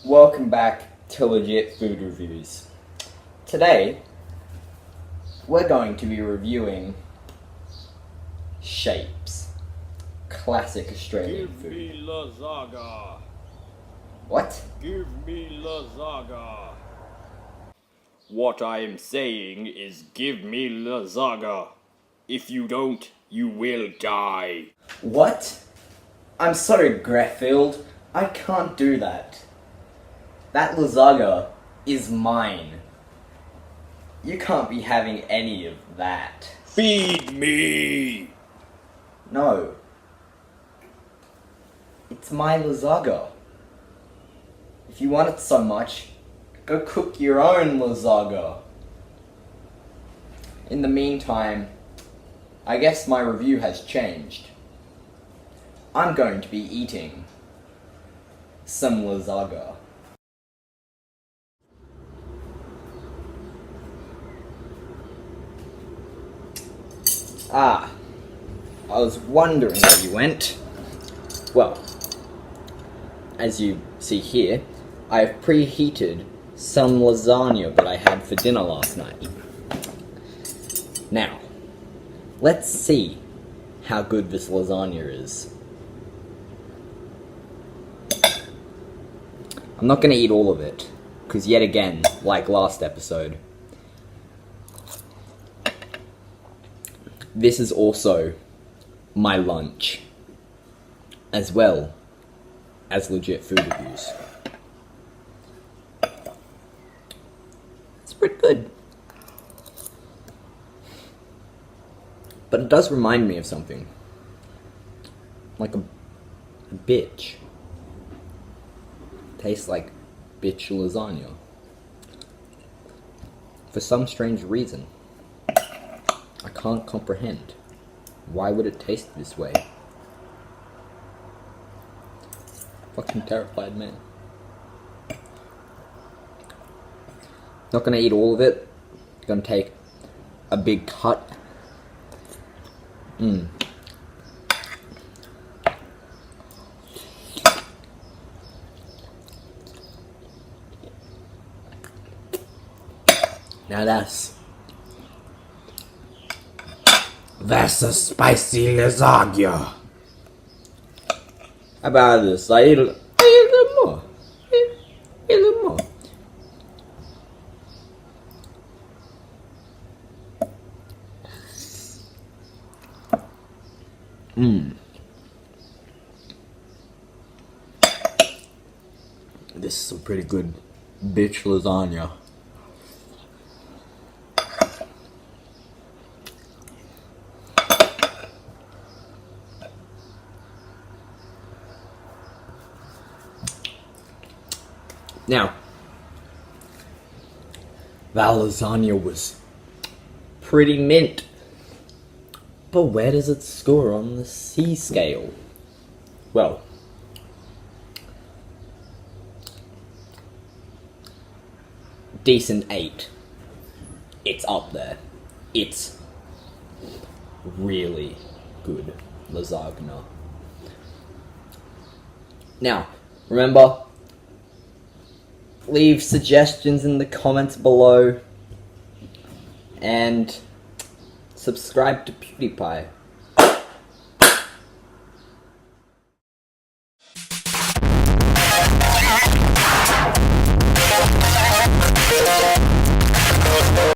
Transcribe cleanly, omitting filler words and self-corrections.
Welcome back to Legit Food Reviews. Today, we're going to be reviewing Shapes, classic Australian Give food. me lasagna. What? Give me lasagna. What I am saying is give me lasagna. If you don't, you will die. What? I'm sorry, Greffield. I can't do that. That lasagna is mine. You can't be having any of that. Feed me. No. It's my lasagna. If you want it so much, go cook your own lasagna. In the meantime, I guess my review has changed. I'm going to be eating some lasagna. I was wondering where you went. Well, as you see here, I have preheated some lasagna that I had for dinner last night. Now, let's see how good this lasagna is. I'm not going to eat all of it, because yet again, like last episode, this is also my lunch, as well as Legit Food Reviews. It's pretty good. But it does remind me of something. Like a bitch. Tastes like bitch lasagna. For some strange reason. I can't comprehend. Why would it taste this way? Fucking terrified man. Not gonna eat all of it. Gonna take a big cut. Now that's a spicy lasagna. How about this? I eat a little more. Eat a little more. This is some pretty good bitch lasagna. Now, that lasagna was pretty mint. But where does it score on the C scale? Well, decent 8. It's up there. It's really good lasagna. Now, remember, leave suggestions in the comments below, and subscribe to PewDiePie.